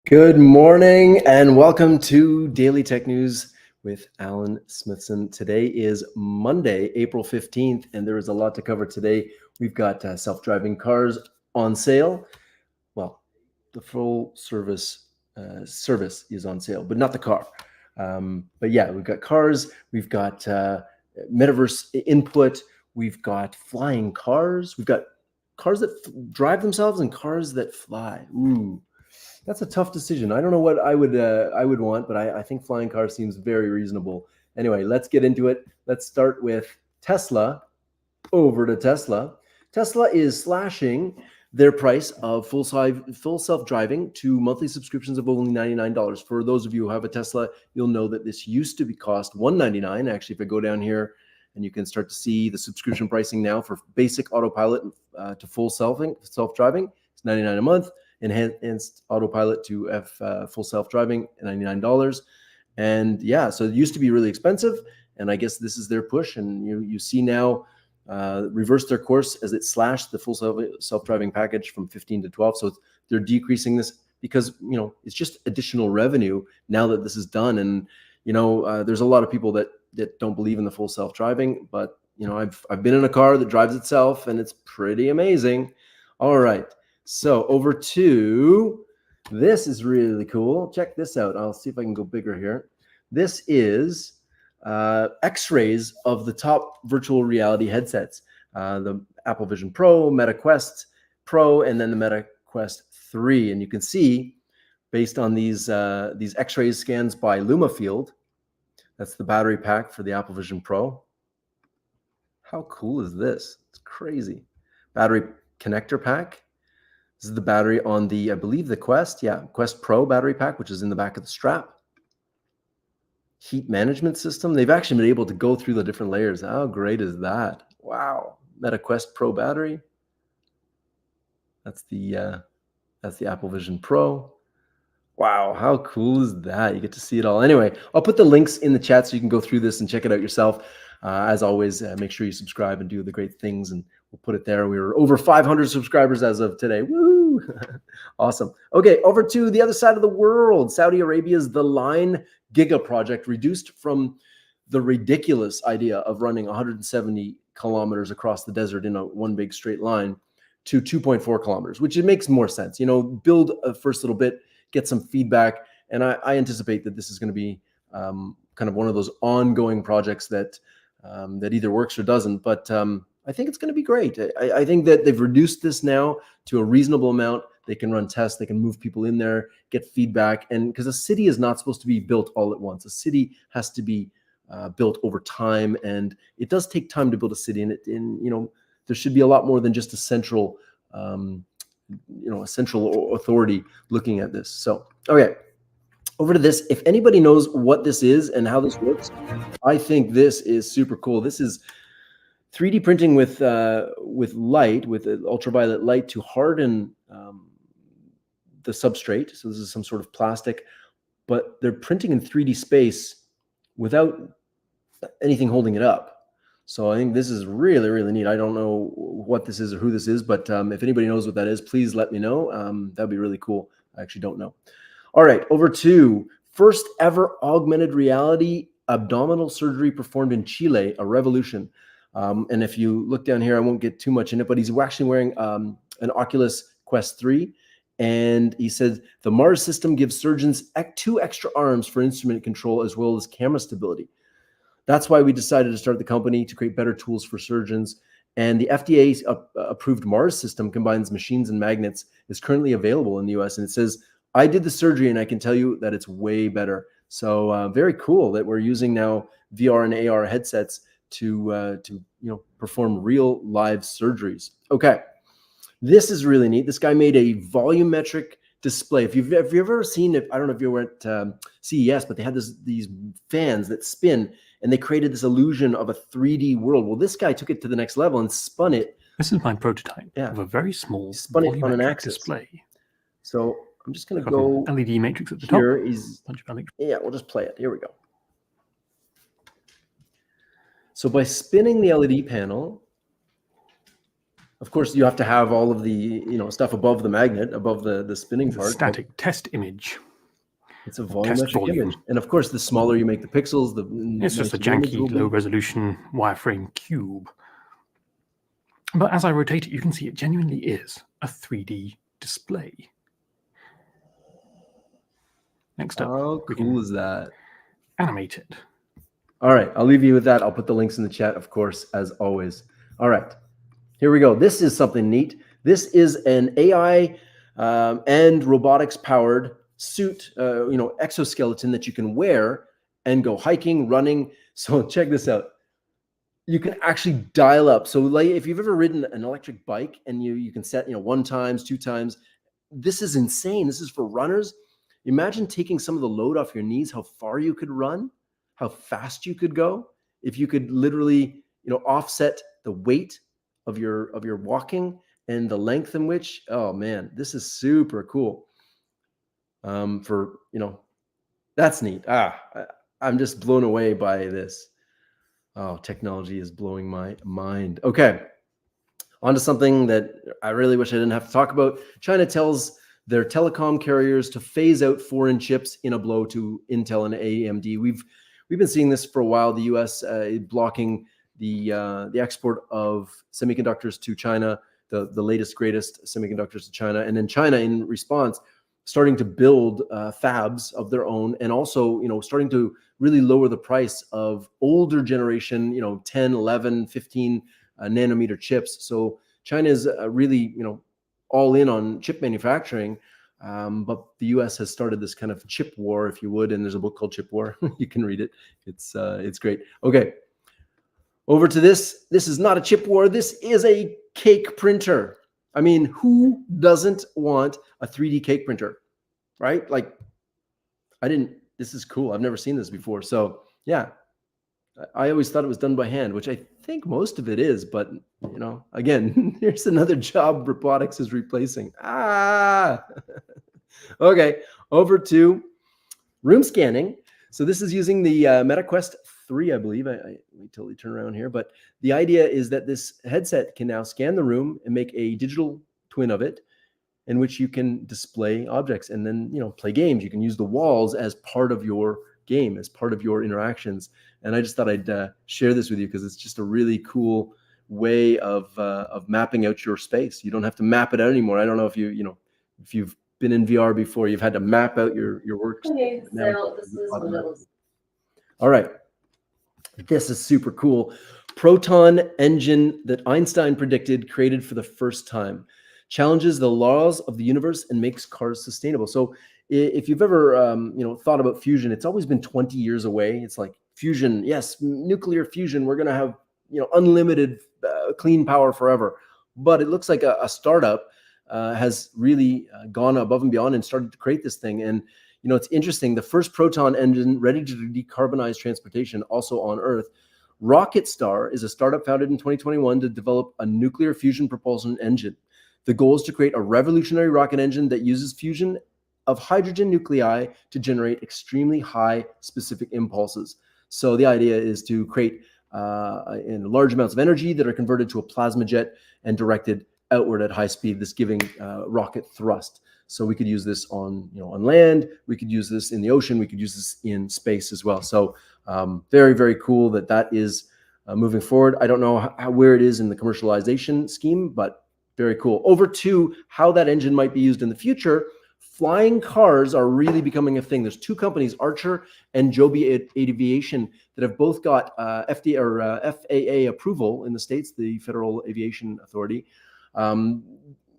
Good morning and welcome to Daily Tech News with Alan Smithson. Today is Monday, April 15th, and there is a lot to cover today. We've got self-driving cars on sale. Well, the full service is on sale, but not the car. But yeah, we've got cars, we've got Metaverse input, we've got flying cars, we've got cars that drive themselves and cars that fly. Ooh. That's a tough decision. I don't know what I would want, but I think flying car seems very reasonable. Anyway, let's get into it. Let's start with Tesla. Over to Tesla. Tesla is slashing their price of full self-driving to monthly subscriptions of only $99. For those of you who have a Tesla, you'll know that this used to be cost $199. Actually, if I go down here and you can start to see the subscription pricing now for basic autopilot to full self-driving, it's $99 a month. Enhanced autopilot to full self-driving, $99. And yeah, so it used to be really expensive, and I guess this is their push. And you see now reverse their course as it slashed the full self-driving package from 15 to 12. So they're decreasing this because it's just additional revenue now that this is done. And there's a lot of people that don't believe in the full self-driving, but I've been in a car that drives itself, and it's pretty amazing. All right. So over to, this is really cool. Check this out. I'll see if I can go bigger here. This is X-rays of the top virtual reality headsets. The Apple Vision Pro, Meta Quest Pro, and then the Meta Quest 3. And you can see, based on these X-rays scans by LumaField, that's the battery pack for the Apple Vision Pro. How cool is this? It's crazy. Battery connector pack. This is the battery on the, I believe, the Quest Pro battery pack, which is in the back of the strap. Heat management system. They've actually been able to go through the different layers. How great is that? Wow. Meta Quest Pro battery. That's the Apple Vision Pro. Wow, how cool is that? You get to see it all. Anyway, I'll put the links in the chat so you can go through this and check it out yourself. As always, make sure you subscribe and do the great things, and we'll put it there. We were over 500 subscribers as of today. Woo! Awesome. Okay, over to the other side of the world. Saudi Arabia's The Line Giga project reduced from the ridiculous idea of running 170 kilometers across the desert in one big straight line to 2.4 kilometers, which it makes more sense. Build a first little bit, get some feedback, and I anticipate that this is going to be kind of one of those ongoing projects that either works or doesn't. But I think it's going to be great. I think that they've reduced this now to a reasonable amount. They can run tests. They can move people in there, get feedback. And because a city is not supposed to be built all at once. A city has to be built over time. And it does take time to build a city. And there should be a lot more than just a central authority looking at this. So, okay. Over to this. If anybody knows what this is and how this works, I think this is super cool. This is 3D printing with light, with ultraviolet light to harden the substrate. So this is some sort of plastic, but they're printing in 3D space without anything holding it up. So I think this is really, really neat. I don't know what this is or who this is, but if anybody knows what that is, please let me know. That'd be really cool. I actually don't know. All right, over to first ever augmented reality abdominal surgery performed in Chile, a revolution. And if you look down here, I won't get too much in it, but he's actually wearing an Oculus Quest 3. And he said the Mars system gives surgeons 2 extra arms for instrument control as well as camera stability. That's why we decided to start the company, to create better tools for surgeons. And the FDA approved Mars system combines machines and magnets, is currently available in the US. And it says, I did the surgery and I can tell you that it's way better. So very cool that we're using now VR and AR headsets to perform real live surgeries. Okay, this is really neat. This guy made a volumetric display. If you've ever seen it, I don't know if you were at CES, but they had these fans that spin, and they created this illusion of a 3D world. Well, this guy took it to the next level and spun it. This is my prototype of a very small spun it on an axis display. So I'm just going to go LED matrix at the here. Top. Yeah, we'll just play it. Here we go. So by spinning the LED panel, Of course, you have to have all of the stuff above the magnet, above the spinning part. Static test image. It's a volumetric image, and of course, the smaller you make the pixels, it's just a janky, low-resolution wireframe cube. But as I rotate it, you can see it genuinely is a 3D display. Next up, how cool is that? Animate it. All right, I'll leave you with that. I'll put the links in the chat, of course, as always. All right, here we go. This is something neat. This is an AI and robotics powered suit, exoskeleton that you can wear and go hiking, running. So check this out. You can actually dial up. So like if you've ever ridden an electric bike and you can set 1 times, 2 times, this is insane. This is for runners. Imagine taking some of the load off your knees, how far you could run, how fast you could go if you could literally offset the weight of your walking and the length in which. Oh man, this is super cool. That's neat. I'm just blown away by this. Oh, technology is blowing my mind. Okay, on to something that I really wish I didn't have to talk about. China tells their telecom carriers to phase out foreign chips in a blow to Intel and AMD. We've been seeing this for a while. The U.S. Blocking the export of semiconductors to China, the latest, greatest semiconductors to China, and then China, in response, starting to build fabs of their own, and also starting to really lower the price of older generation 10, 11, 15 nanometer chips. So China is really all in on chip manufacturing, but the US has started this kind of chip war, if you would, and there's a book called Chip War. You can read it. It's great. Okay, over to this. This is not a chip war. This is a cake printer. I mean, who doesn't want a 3D cake printer, right? Like, this is cool. I've never seen this before. So yeah, I always thought it was done by hand, which I think most of it is, but again, here's another job robotics is replacing. Okay, over to room scanning. So this is using the MetaQuest 3, I believe. Let me totally turn around here, but the idea is that this headset can now scan the room and make a digital twin of it, in which you can display objects and then play games. You can use the walls as part of your game, as part of your interactions. And I just thought I'd share this with you because it's just a really cool way of mapping out your space. You don't have to map it out anymore. I don't know if if you've been in VR before, you've had to map out your work. Okay, so this is what it looks. All right, this is super cool. Proton engine that Einstein predicted, created for the first time, challenges the laws of the universe and makes cars sustainable. So if you've ever thought about fusion, it's always been 20 years away. It's like fusion, yes, nuclear fusion, we're going to have unlimited clean power forever. But it looks like a startup has really gone above and beyond and started to create this thing. And it's interesting, the first proton engine ready to decarbonize transportation, also on Earth. Rocket Star is a startup founded in 2021 to develop a nuclear fusion propulsion engine. The goal is to create a revolutionary rocket engine that uses fusion of hydrogen nuclei to generate extremely high specific impulses. So the idea is to create in large amounts of energy that are converted to a plasma jet and directed outward at high speed, this giving rocket thrust. So we could use this on land, we could use this in the ocean, we could use this in space as well. So very, very cool that is moving forward. I don't know where it is in the commercialization scheme, but very cool. Over to how that engine might be used in the future. Flying cars are really becoming a thing. There's 2 companies, Archer and Joby Aviation, that have both got FDA or FAA approval in the States, the Federal Aviation Authority.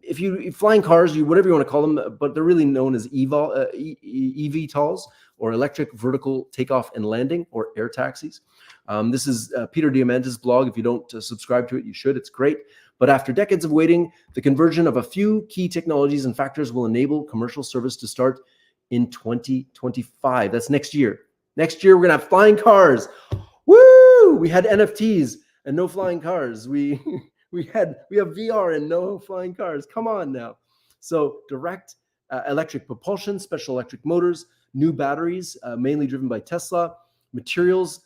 If you flying cars, whatever you want to call them, but they're really known as eVTOLs, or electric vertical takeoff and landing, or air taxis. This is Peter Diamandis' blog. If you don't subscribe to it, you should. It's great. But after decades of waiting, the conversion of a few key technologies and factors will enable commercial service to start in 2025. That's next year. Next year, we're going to have flying cars. Woo! We had NFTs and no flying cars. We have VR and no flying cars. Come on now. So direct electric propulsion, special electric motors, new batteries, mainly driven by Tesla, materials,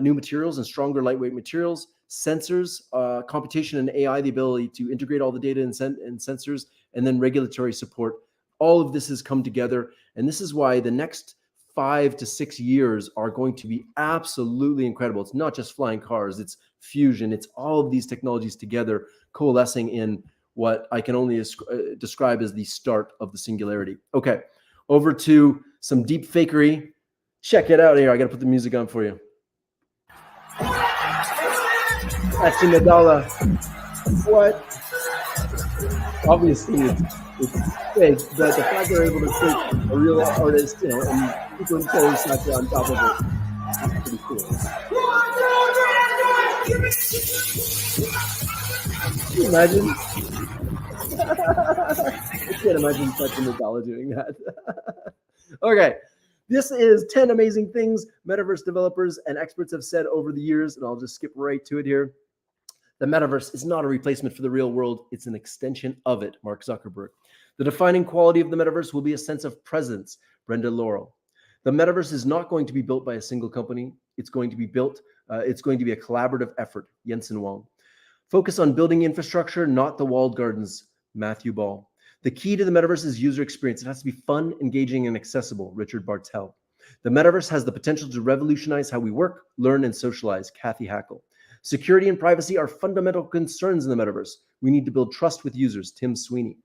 new materials and stronger lightweight materials, sensors, computation and AI, the ability to integrate all the data and sensors, and then regulatory support. All of this has come together. And this is why the next 5 to 6 years are going to be absolutely incredible. It's not just flying cars, it's fusion, it's all of these technologies together coalescing in what I can only describe as the start of the singularity. Okay, over to some deep fakery. Check it out here. I got to put the music on for you. That's Nadella. What? Obviously, it's fake, but the fact they're able to take a real artist, you know, and superimpose Satya on top of it, is pretty cool. Can you imagine? I can't imagine Satya Nadella doing that. Okay. This is 10 amazing things Metaverse developers and experts have said over the years, and I'll just skip right to it here. The Metaverse is not a replacement for the real world. It's an extension of it, Mark Zuckerberg. The defining quality of the Metaverse will be a sense of presence, Brenda Laurel. The Metaverse is not going to be built by a single company. It's going to be built, it's going to be a collaborative effort, Jensen Wong. Focus on building infrastructure, not the walled gardens, Matthew Ball. The key to the Metaverse is user experience. It has to be fun, engaging, and accessible, Richard Bartel. The Metaverse has the potential to revolutionize how we work, learn, and socialize, Kathy Hackle. Security and privacy are fundamental concerns in the Metaverse. We need to build trust with users, Tim Sweeney.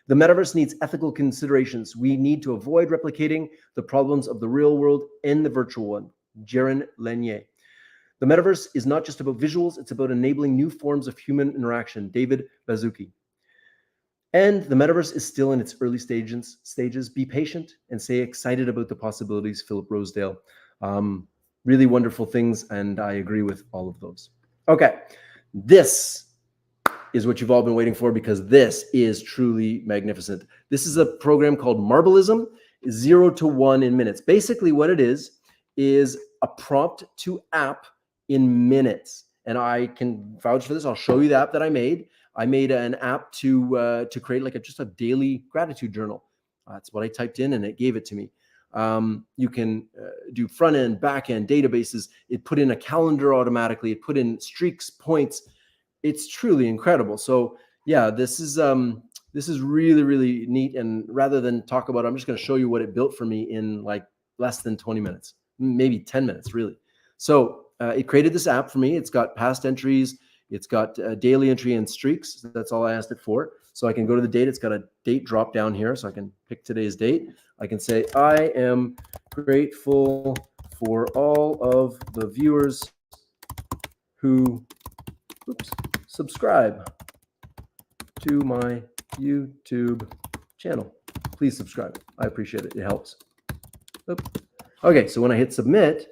The Metaverse needs ethical considerations. We need to avoid replicating the problems of the real world in the virtual one, Jaron Lanier. The Metaverse is not just about visuals, it's about enabling new forms of human interaction, David Bazuki. And the Metaverse is still in its early stages. Be patient and stay excited about the possibilities, Philip Rosedale. Really wonderful things, and I agree with all of those. Okay, this is what you've all been waiting for, because this is truly magnificent. This is a program called Marblism, 0 to 1 in minutes. Basically what it is a prompt to app in minutes. And I can vouch for this. I'll show you the app that I made. I made an app to create like just a daily gratitude journal. That's what I typed in, and it gave it to me. You can do front end, back end, databases. It put in a calendar automatically. It put in streaks, points. It's truly incredible. So yeah, this is really, really neat. And rather than talk about it, I'm just going to show you what it built for me in like less than 20 minutes, maybe 10 minutes, really. So it created this app for me. It's got past entries. It's got daily entry and streaks. That's all I asked it for. So I can go to the date. It's got a date drop down here. So I can pick today's date. I can say, I am grateful for all of the viewers who subscribe to my YouTube channel. Please subscribe. I appreciate it. It helps. Okay, so when I hit submit,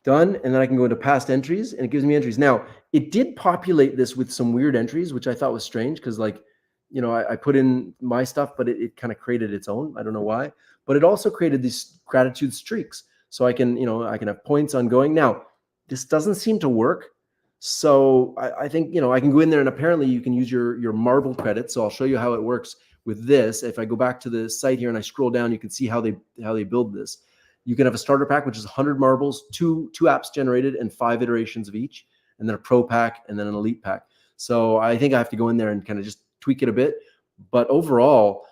done, and then I can go into past entries, and it gives me entries. Now, it did populate this with some weird entries, which I thought was strange, because like, you know, I put in my stuff, but it kind of created its own. I don't know why, but it also created these gratitude streaks. So I can, you know, I can have points ongoing. Now, this doesn't seem to work. So I think, you know, I can go in there, and apparently you can use your marble credits. So I'll show you how it works with this. If I go back to the site here and I scroll down, you can see how they build this. You can have a starter pack, which is 100 marbles, two apps generated, and 5 iterations of each, and then a pro pack, and then an elite pack. So I think I have to go in there and kind of just tweak it a bit. But overall,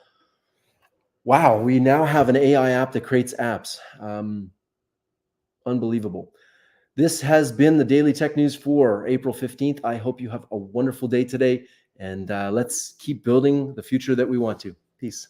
wow, we now have an AI app that creates apps. Unbelievable. This has been the Daily Tech News for April 15th. I hope you have a wonderful day today, and let's keep building the future that we want to. Peace.